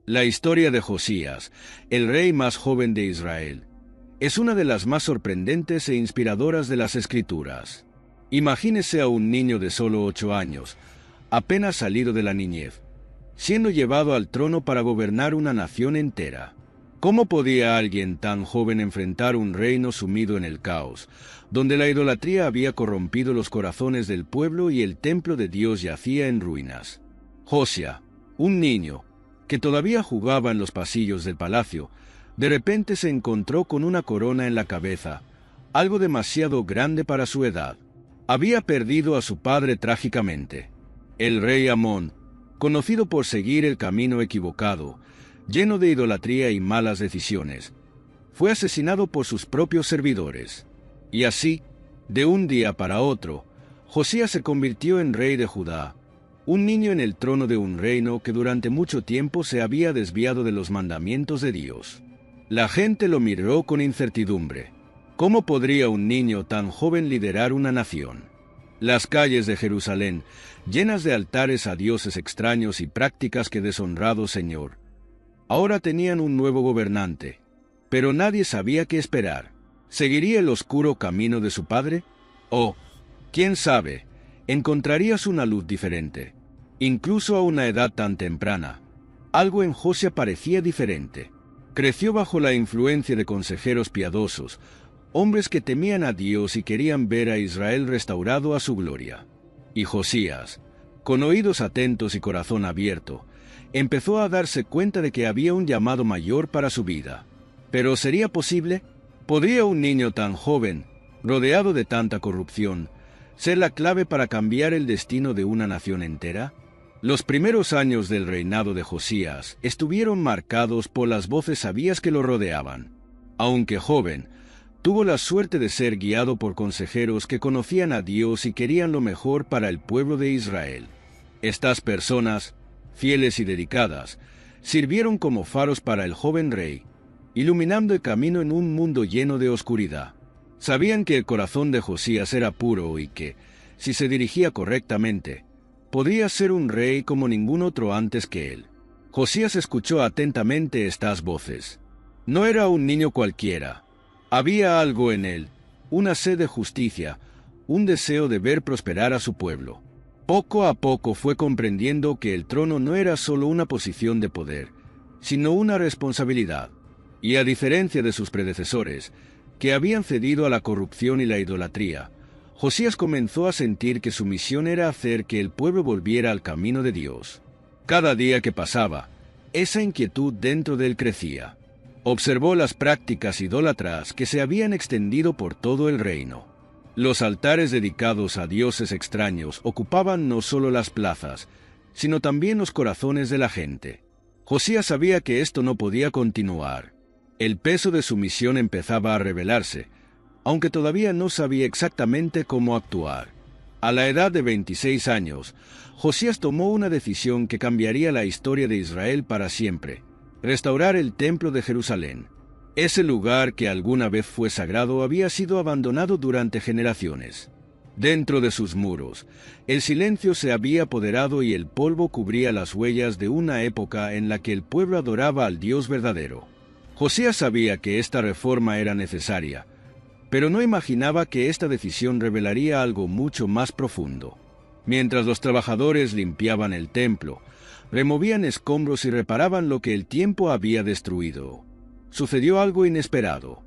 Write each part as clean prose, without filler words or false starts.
La historia de Josías, el rey más joven de Israel, es una de las más sorprendentes e inspiradoras de las Escrituras. Imagínese a un niño de solo 8 años, apenas salido de la niñez, siendo llevado al trono para gobernar una nación entera. ¿Cómo podía alguien tan joven enfrentar un reino sumido en el caos, donde la idolatría había corrompido los corazones del pueblo y el templo de Dios yacía en ruinas? Josías, un niño, que todavía jugaba en los pasillos del palacio, de repente se encontró con una corona en la cabeza, algo demasiado grande para su edad. Había perdido a su padre trágicamente. El rey Amón, conocido por seguir el camino equivocado, lleno de idolatría y malas decisiones, fue asesinado por sus propios servidores. Y así, de un día para otro, Josías se convirtió en rey de Judá, un niño en el trono de un reino que durante mucho tiempo se había desviado de los mandamientos de Dios. La gente lo miró con incertidumbre. ¿Cómo podría un niño tan joven liderar una nación? Las calles de Jerusalén, llenas de altares a dioses extraños y prácticas que deshonrado Señor, ahora tenían un nuevo gobernante, pero nadie sabía qué esperar. ¿Seguiría el oscuro camino de su padre? O, quién sabe, encontrarías una luz diferente. Incluso a una edad tan temprana, algo en Josías parecía diferente. Creció bajo la influencia de consejeros piadosos, hombres que temían a Dios y querían ver a Israel restaurado a su gloria. Y Josías, con oídos atentos y corazón abierto, empezó a darse cuenta de que había un llamado mayor para su vida. ¿Pero sería posible? ¿Podría un niño tan joven, rodeado de tanta corrupción, ser la clave para cambiar el destino de una nación entera? Los primeros años del reinado de Josías estuvieron marcados por las voces sabias que lo rodeaban. Aunque joven, tuvo la suerte de ser guiado por consejeros que conocían a Dios y querían lo mejor para el pueblo de Israel. Estas personas, fieles y dedicadas, sirvieron como faros para el joven rey, iluminando el camino en un mundo lleno de oscuridad. Sabían que el corazón de Josías era puro y que, si se dirigía correctamente, podría ser un rey como ningún otro antes que él. Josías escuchó atentamente estas voces. No era un niño cualquiera. Había algo en él, una sed de justicia, un deseo de ver prosperar a su pueblo. Poco a poco fue comprendiendo que el trono no era solo una posición de poder, sino una responsabilidad. Y a diferencia de sus predecesores, que habían cedido a la corrupción y la idolatría, Josías comenzó a sentir que su misión era hacer que el pueblo volviera al camino de Dios. Cada día que pasaba, esa inquietud dentro de él crecía. Observó las prácticas idólatras que se habían extendido por todo el reino. Los altares dedicados a dioses extraños ocupaban no solo las plazas, sino también los corazones de la gente. Josías sabía que esto no podía continuar. El peso de su misión empezaba a revelarse, aunque todavía no sabía exactamente cómo actuar. A la edad de 26 años, Josías tomó una decisión que cambiaría la historia de Israel para siempre: restaurar el templo de Jerusalén. Ese lugar que alguna vez fue sagrado había sido abandonado durante generaciones. Dentro de sus muros, el silencio se había apoderado y el polvo cubría las huellas de una época en la que el pueblo adoraba al Dios verdadero. Josías sabía que esta reforma era necesaria, pero no imaginaba que esta decisión revelaría algo mucho más profundo. Mientras los trabajadores limpiaban el templo, removían escombros y reparaban lo que el tiempo había destruido, sucedió algo inesperado.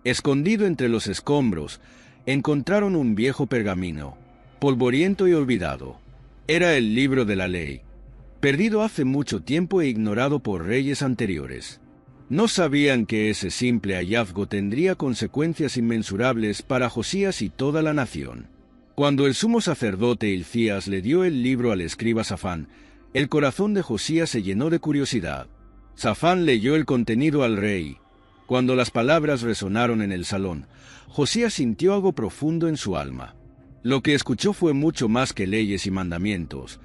Escondido entre los escombros, encontraron un viejo pergamino, polvoriento y olvidado. Era el libro de la ley, perdido hace mucho tiempo e ignorado por reyes anteriores. No sabían que ese simple hallazgo tendría consecuencias inmensurables para Josías y toda la nación. Cuando el sumo sacerdote Hilcías le dio el libro al escriba Safán, el corazón de Josías se llenó de curiosidad. Safán leyó el contenido al rey. Cuando las palabras resonaron en el salón, Josías sintió algo profundo en su alma. Lo que escuchó fue mucho más que leyes y mandamientos.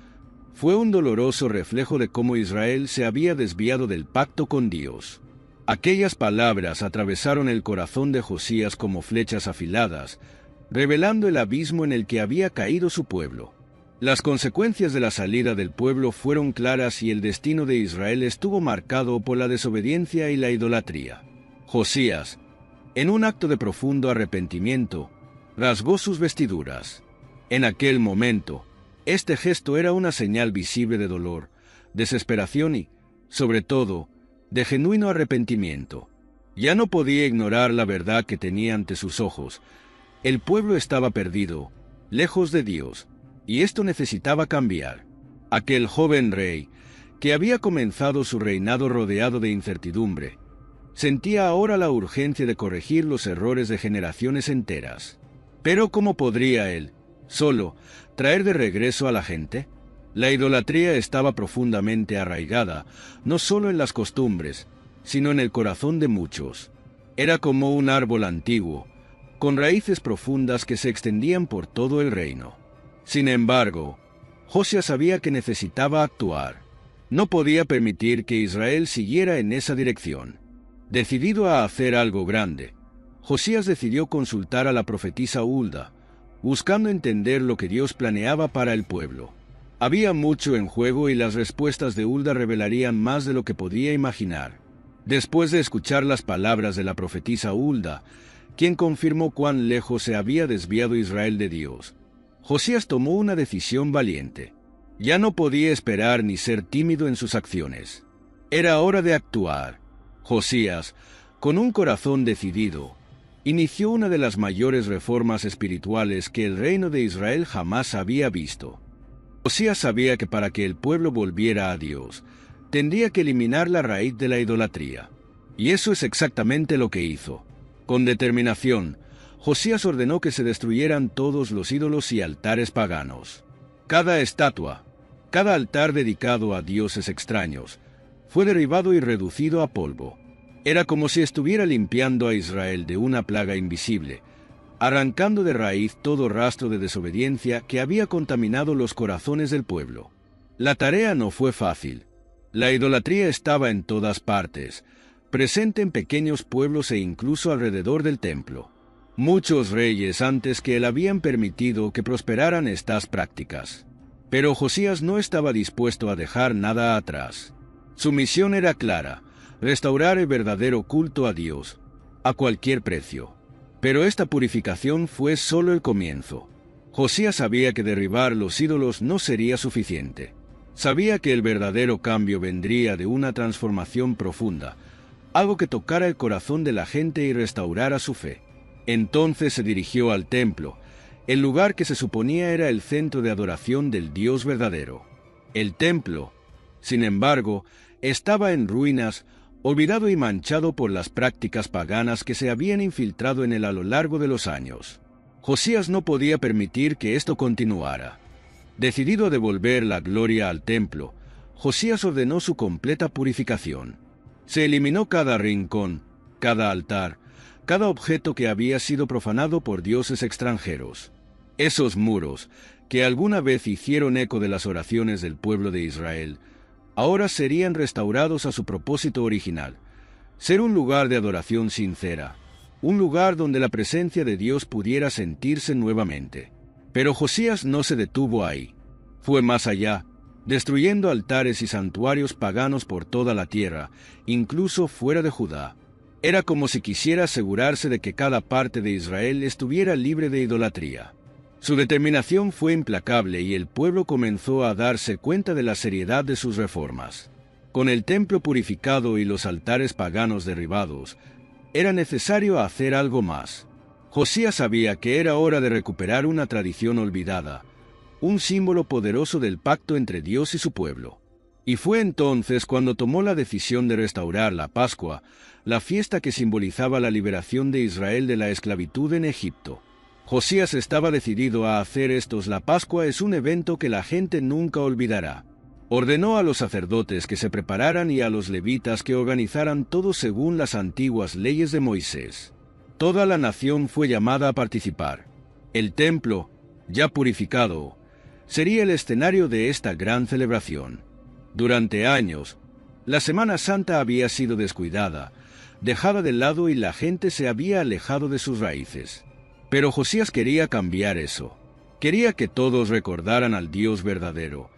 Fue un doloroso reflejo de cómo Israel se había desviado del pacto con Dios. Aquellas palabras atravesaron el corazón de Josías como flechas afiladas, revelando el abismo en el que había caído su pueblo. Las consecuencias de la salida del pueblo fueron claras y el destino de Israel estuvo marcado por la desobediencia y la idolatría. Josías, en un acto de profundo arrepentimiento, rasgó sus vestiduras. En aquel momento, este gesto era una señal visible de dolor, desesperación y, sobre todo, de genuino arrepentimiento. Ya no podía ignorar la verdad que tenía ante sus ojos. El pueblo estaba perdido, lejos de Dios, y esto necesitaba cambiar. Aquel joven rey, que había comenzado su reinado rodeado de incertidumbre, sentía ahora la urgencia de corregir los errores de generaciones enteras. Pero ¿cómo podría él, solo, traer de regreso a la gente? La idolatría estaba profundamente arraigada, no solo en las costumbres, sino en el corazón de muchos. Era como un árbol antiguo, con raíces profundas que se extendían por todo el reino. Sin embargo, Josías sabía que necesitaba actuar. No podía permitir que Israel siguiera en esa dirección. Decidido a hacer algo grande, Josías decidió consultar a la profetisa Hulda, buscando entender lo que Dios planeaba para el pueblo. Había mucho en juego y las respuestas de Hulda revelarían más de lo que podía imaginar. Después de escuchar las palabras de la profetisa Hulda, quien confirmó cuán lejos se había desviado Israel de Dios, Josías tomó una decisión valiente. Ya no podía esperar ni ser tímido en sus acciones. Era hora de actuar. Josías, con un corazón decidido, inició una de las mayores reformas espirituales que el reino de Israel jamás había visto. Josías sabía que para que el pueblo volviera a Dios, tendría que eliminar la raíz de la idolatría. Y eso es exactamente lo que hizo. Con determinación, Josías ordenó que se destruyeran todos los ídolos y altares paganos. Cada estatua, cada altar dedicado a dioses extraños, fue derribado y reducido a polvo. Era como si estuviera limpiando a Israel de una plaga invisible, arrancando de raíz todo rastro de desobediencia que había contaminado los corazones del pueblo. La tarea no fue fácil. La idolatría estaba en todas partes, presente en pequeños pueblos e incluso alrededor del templo. Muchos reyes antes que él habían permitido que prosperaran estas prácticas. Pero Josías no estaba dispuesto a dejar nada atrás. Su misión era clara: restaurar el verdadero culto a Dios, a cualquier precio. Pero esta purificación fue solo el comienzo. Josías sabía que derribar los ídolos no sería suficiente. Sabía que el verdadero cambio vendría de una transformación profunda, algo que tocara el corazón de la gente y restaurara su fe. Entonces se dirigió al templo, el lugar que se suponía era el centro de adoración del Dios verdadero. El templo, sin embargo, estaba en ruinas, olvidado y manchado por las prácticas paganas que se habían infiltrado en él a lo largo de los años. Josías no podía permitir que esto continuara. Decidido a devolver la gloria al templo, Josías ordenó su completa purificación. Se eliminó cada rincón, cada altar, cada objeto que había sido profanado por dioses extranjeros. Esos muros, que alguna vez hicieron eco de las oraciones del pueblo de Israel, ahora serían restaurados a su propósito original: ser un lugar de adoración sincera, un lugar donde la presencia de Dios pudiera sentirse nuevamente. Pero Josías no se detuvo ahí. Fue más allá, destruyendo altares y santuarios paganos por toda la tierra, incluso fuera de Judá. Era como si quisiera asegurarse de que cada parte de Israel estuviera libre de idolatría. Su determinación fue implacable y el pueblo comenzó a darse cuenta de la seriedad de sus reformas. Con el templo purificado y los altares paganos derribados, era necesario hacer algo más. Josías sabía que era hora de recuperar una tradición olvidada, un símbolo poderoso del pacto entre Dios y su pueblo. Y fue entonces cuando tomó la decisión de restaurar la Pascua, la fiesta que simbolizaba la liberación de Israel de la esclavitud en Egipto. Josías estaba decidido a hacer esto. La Pascua es un evento que la gente nunca olvidará. Ordenó a los sacerdotes que se prepararan y a los levitas que organizaran todo según las antiguas leyes de Moisés. Toda la nación fue llamada a participar. El templo, ya purificado, sería el escenario de esta gran celebración. Durante años, la Semana Santa había sido descuidada, dejada de lado y la gente se había alejado de sus raíces. Pero Josías quería cambiar eso. Quería que todos recordaran al Dios verdadero,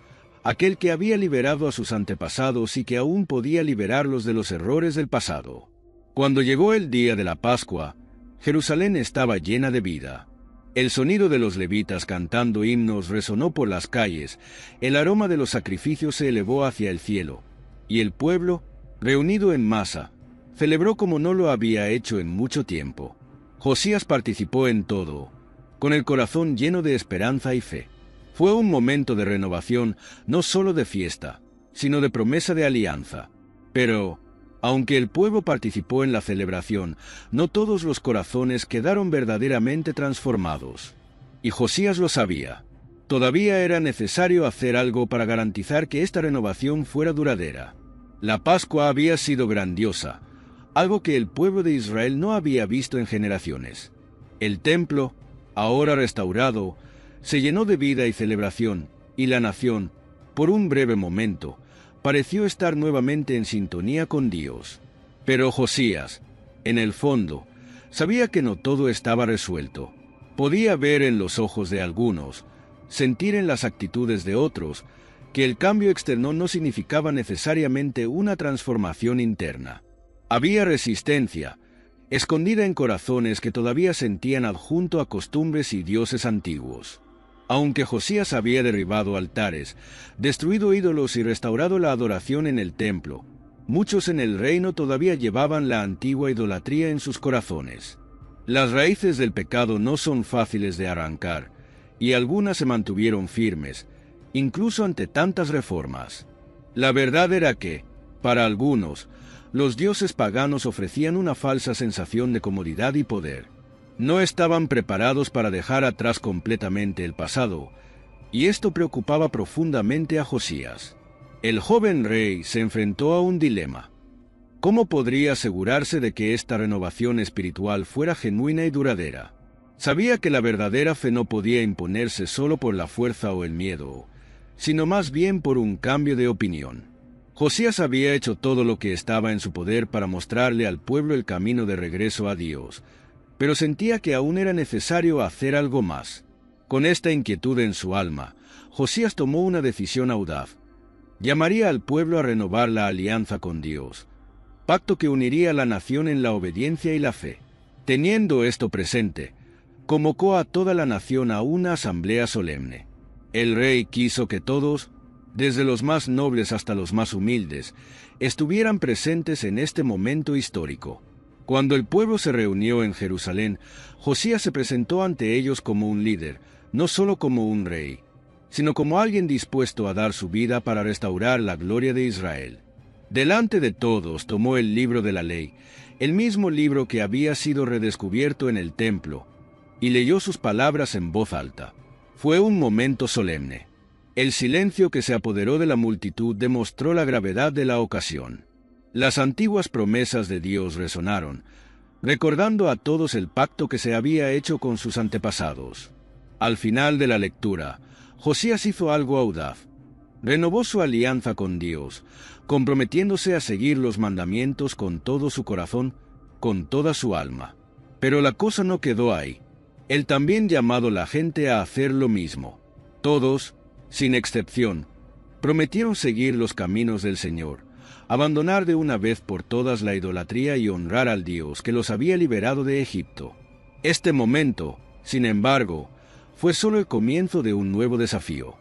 aquel que había liberado a sus antepasados y que aún podía liberarlos de los errores del pasado. Cuando llegó el día de la Pascua, Jerusalén estaba llena de vida. El sonido de los levitas cantando himnos resonó por las calles, el aroma de los sacrificios se elevó hacia el cielo, y el pueblo, reunido en masa, celebró como no lo había hecho en mucho tiempo. Josías participó en todo, con el corazón lleno de esperanza y fe. Fue un momento de renovación, no solo de fiesta, sino de promesa de alianza. Pero, aunque el pueblo participó en la celebración, no todos los corazones quedaron verdaderamente transformados. Y Josías lo sabía. Todavía era necesario hacer algo para garantizar que esta renovación fuera duradera. La Pascua había sido grandiosa, algo que el pueblo de Israel no había visto en generaciones. El templo, ahora restaurado, se llenó de vida y celebración, y la nación, por un breve momento, pareció estar nuevamente en sintonía con Dios. Pero Josías, en el fondo, sabía que no todo estaba resuelto. Podía ver en los ojos de algunos, sentir en las actitudes de otros, que el cambio externo no significaba necesariamente una transformación interna. Había resistencia, escondida en corazones que todavía sentían adjunto a costumbres y dioses antiguos. Aunque Josías había derribado altares, destruido ídolos y restaurado la adoración en el templo, muchos en el reino todavía llevaban la antigua idolatría en sus corazones. Las raíces del pecado no son fáciles de arrancar, y algunas se mantuvieron firmes, incluso ante tantas reformas. La verdad era que, para algunos, los dioses paganos ofrecían una falsa sensación de comodidad y poder. No estaban preparados para dejar atrás completamente el pasado, y esto preocupaba profundamente a Josías. El joven rey se enfrentó a un dilema. ¿Cómo podría asegurarse de que esta renovación espiritual fuera genuina y duradera? Sabía que la verdadera fe no podía imponerse solo por la fuerza o el miedo, sino más bien por un cambio de opinión. Josías había hecho todo lo que estaba en su poder para mostrarle al pueblo el camino de regreso a Dios, pero sentía que aún era necesario hacer algo más. Con esta inquietud en su alma, Josías tomó una decisión audaz. Llamaría al pueblo a renovar la alianza con Dios, pacto que uniría a la nación en la obediencia y la fe. Teniendo esto presente, convocó a toda la nación a una asamblea solemne. El rey quiso que todos, desde los más nobles hasta los más humildes, estuvieran presentes en este momento histórico. Cuando el pueblo se reunió en Jerusalén, Josías se presentó ante ellos como un líder, no solo como un rey, sino como alguien dispuesto a dar su vida para restaurar la gloria de Israel. Delante de todos tomó el libro de la ley, el mismo libro que había sido redescubierto en el templo, y leyó sus palabras en voz alta. Fue un momento solemne. El silencio que se apoderó de la multitud demostró la gravedad de la ocasión. Las antiguas promesas de Dios resonaron, recordando a todos el pacto que se había hecho con sus antepasados. Al final de la lectura, Josías hizo algo audaz. Renovó su alianza con Dios, comprometiéndose a seguir los mandamientos con todo su corazón, con toda su alma. Pero la cosa no quedó ahí. Él también llamó a la gente a hacer lo mismo. Todos, sin excepción, prometieron seguir los caminos del Señor, abandonar de una vez por todas la idolatría y honrar al Dios que los había liberado de Egipto. Este momento, sin embargo, fue solo el comienzo de un nuevo desafío.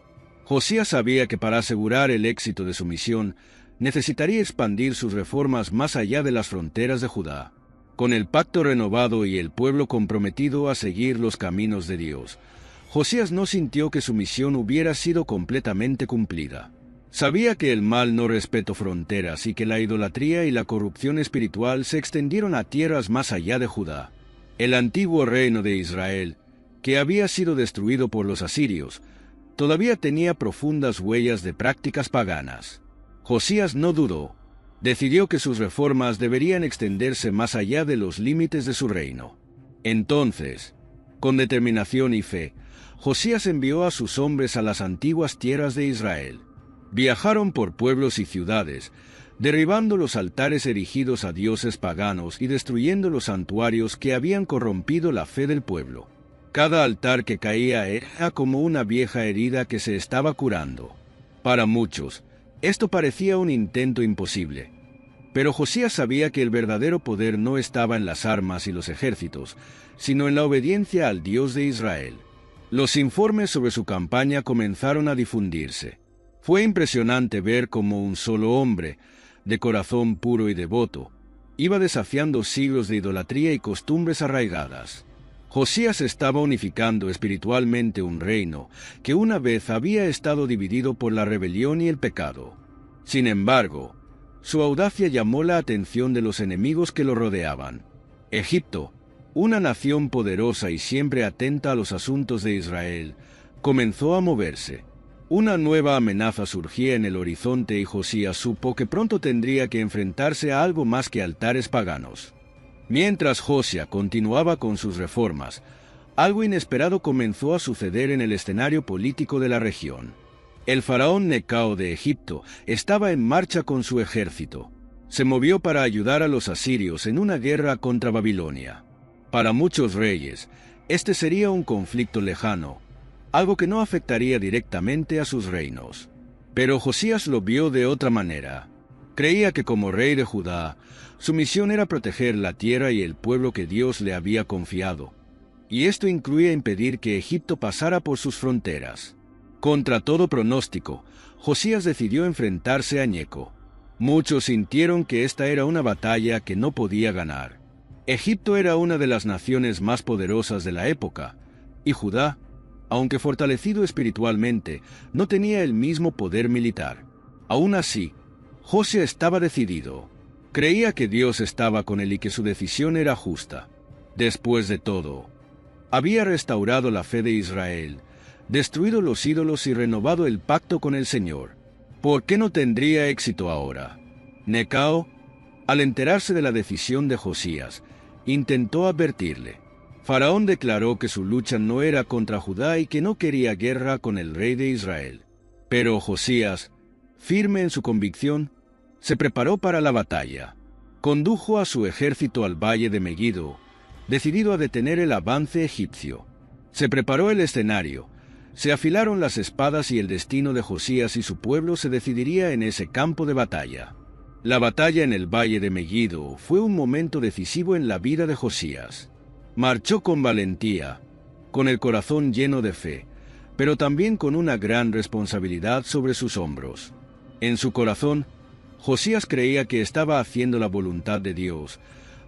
Josías sabía que para asegurar el éxito de su misión, necesitaría expandir sus reformas más allá de las fronteras de Judá. Con el pacto renovado y el pueblo comprometido a seguir los caminos de Dios, Josías no sintió que su misión hubiera sido completamente cumplida. Sabía que el mal no respetó fronteras y que la idolatría y la corrupción espiritual se extendieron a tierras más allá de Judá. El antiguo reino de Israel, que había sido destruido por los asirios, todavía tenía profundas huellas de prácticas paganas. Josías no dudó. Decidió que sus reformas deberían extenderse más allá de los límites de su reino. Entonces, con determinación y fe, Josías envió a sus hombres a las antiguas tierras de Israel. Viajaron por pueblos y ciudades, derribando los altares erigidos a dioses paganos y destruyendo los santuarios que habían corrompido la fe del pueblo. Cada altar que caía era como una vieja herida que se estaba curando. Para muchos, esto parecía un intento imposible. Pero Josías sabía que el verdadero poder no estaba en las armas y los ejércitos, sino en la obediencia al Dios de Israel. Los informes sobre su campaña comenzaron a difundirse. Fue impresionante ver cómo un solo hombre, de corazón puro y devoto, iba desafiando siglos de idolatría y costumbres arraigadas. Josías estaba unificando espiritualmente un reino que una vez había estado dividido por la rebelión y el pecado. Sin embargo, su audacia llamó la atención de los enemigos que lo rodeaban. Egipto, una nación poderosa y siempre atenta a los asuntos de Israel, comenzó a moverse. Una nueva amenaza surgía en el horizonte y Josías supo que pronto tendría que enfrentarse a algo más que altares paganos. Mientras Josías continuaba con sus reformas, algo inesperado comenzó a suceder en el escenario político de la región. El faraón Necao de Egipto estaba en marcha con su ejército. Se movió para ayudar a los asirios en una guerra contra Babilonia. Para muchos reyes, este sería un conflicto lejano, algo que no afectaría directamente a sus reinos. Pero Josías lo vio de otra manera. Creía que como rey de Judá, su misión era proteger la tierra y el pueblo que Dios le había confiado, y esto incluía impedir que Egipto pasara por sus fronteras. Contra todo pronóstico, Josías decidió enfrentarse a Neco. Muchos sintieron que esta era una batalla que no podía ganar. Egipto era una de las naciones más poderosas de la época, y Judá, aunque fortalecido espiritualmente, no tenía el mismo poder militar. Aún así, Josías estaba decidido. Creía que Dios estaba con él y que su decisión era justa. Después de todo, había restaurado la fe de Israel, destruido los ídolos y renovado el pacto con el Señor. ¿Por qué no tendría éxito ahora? Necao, al enterarse de la decisión de Josías, intentó advertirle. Faraón declaró que su lucha no era contra Judá y que no quería guerra con el rey de Israel. Pero Josías, firme en su convicción, se preparó para la batalla. Condujo a su ejército al valle de Megiddo, decidido a detener el avance egipcio. Se preparó el escenario, se afilaron las espadas y el destino de Josías y su pueblo se decidiría en ese campo de batalla. La batalla en el valle de Megiddo fue un momento decisivo en la vida de Josías. Marchó con valentía, con el corazón lleno de fe, pero también con una gran responsabilidad sobre sus hombros. En su corazón, Josías creía que estaba haciendo la voluntad de Dios,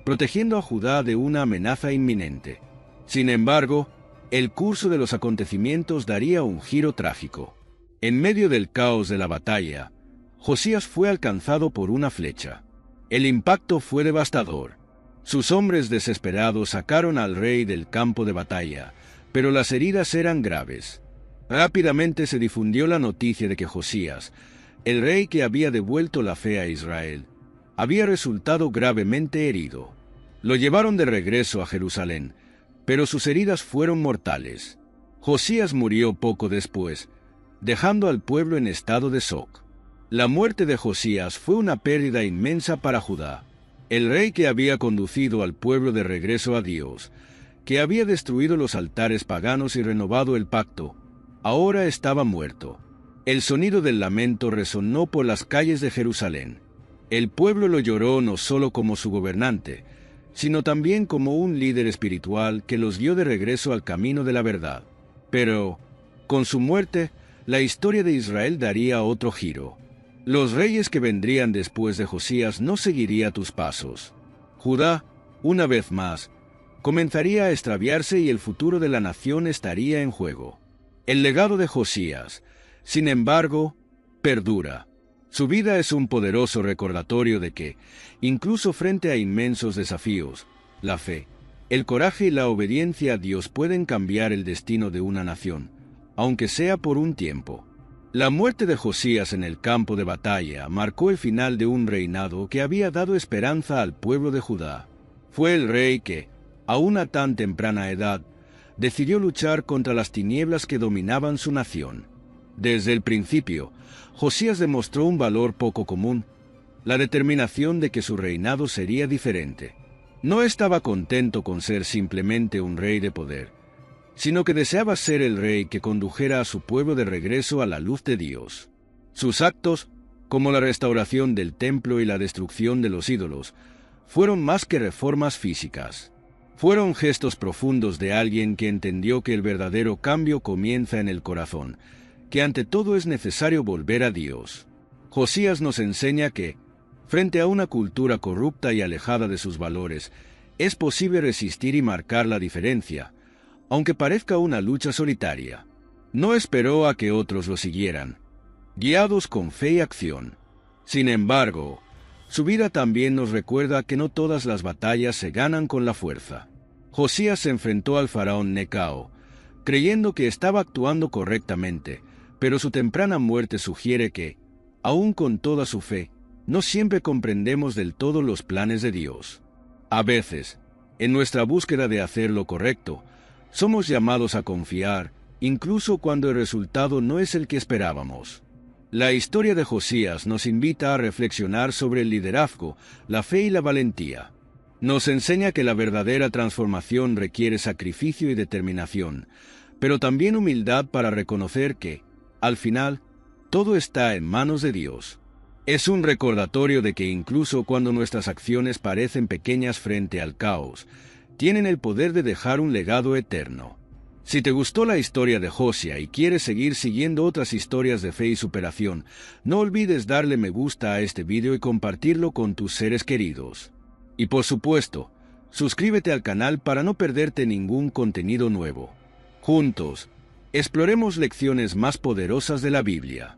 protegiendo a Judá de una amenaza inminente. Sin embargo, el curso de los acontecimientos daría un giro trágico. En medio del caos de la batalla, Josías fue alcanzado por una flecha. El impacto fue devastador. Sus hombres desesperados sacaron al rey del campo de batalla, pero las heridas eran graves. Rápidamente se difundió la noticia de que Josías, el rey que había devuelto la fe a Israel, había resultado gravemente herido. Lo llevaron de regreso a Jerusalén, pero sus heridas fueron mortales. Josías murió poco después, dejando al pueblo en estado de shock. La muerte de Josías fue una pérdida inmensa para Judá. El rey que había conducido al pueblo de regreso a Dios, que había destruido los altares paganos y renovado el pacto, ahora estaba muerto. El sonido del lamento resonó por las calles de Jerusalén. El pueblo lo lloró no solo como su gobernante, sino también como un líder espiritual que los guió de regreso al camino de la verdad. Pero, con su muerte, la historia de Israel daría otro giro. Los reyes que vendrían después de Josías no seguirían tus pasos. Judá, una vez más, comenzaría a extraviarse y el futuro de la nación estaría en juego. El legado de Josías, sin embargo, perdura. Su vida es un poderoso recordatorio de que, incluso frente a inmensos desafíos, la fe, el coraje y la obediencia a Dios pueden cambiar el destino de una nación, aunque sea por un tiempo. La muerte de Josías en el campo de batalla marcó el final de un reinado que había dado esperanza al pueblo de Judá. Fue el rey que, a una tan temprana edad, decidió luchar contra las tinieblas que dominaban su nación. Desde el principio, Josías demostró un valor poco común, la determinación de que su reinado sería diferente. No estaba contento con ser simplemente un rey de poder, sino que deseaba ser el rey que condujera a su pueblo de regreso a la luz de Dios. Sus actos, como la restauración del templo y la destrucción de los ídolos, fueron más que reformas físicas. Fueron gestos profundos de alguien que entendió que el verdadero cambio comienza en el corazón, que ante todo es necesario volver a Dios. Josías nos enseña que, frente a una cultura corrupta y alejada de sus valores, es posible resistir y marcar la diferencia, aunque parezca una lucha solitaria. No esperó a que otros lo siguieran, guiados con fe y acción. Sin embargo, su vida también nos recuerda que no todas las batallas se ganan con la fuerza. Josías se enfrentó al faraón Necao, creyendo que estaba actuando correctamente, pero su temprana muerte sugiere que, aun con toda su fe, no siempre comprendemos del todo los planes de Dios. A veces, en nuestra búsqueda de hacer lo correcto, somos llamados a confiar, incluso cuando el resultado no es el que esperábamos. La historia de Josías nos invita a reflexionar sobre el liderazgo, la fe y la valentía. Nos enseña que la verdadera transformación requiere sacrificio y determinación, pero también humildad para reconocer que, al final, todo está en manos de Dios. Es un recordatorio de que incluso cuando nuestras acciones parecen pequeñas frente al caos, tienen el poder de dejar un legado eterno. Si te gustó la historia de Josías y quieres seguir siguiendo otras historias de fe y superación, no olvides darle me gusta a este video y compartirlo con tus seres queridos. Y por supuesto, suscríbete al canal para no perderte ningún contenido nuevo. Juntos, exploremos lecciones más poderosas de la Biblia.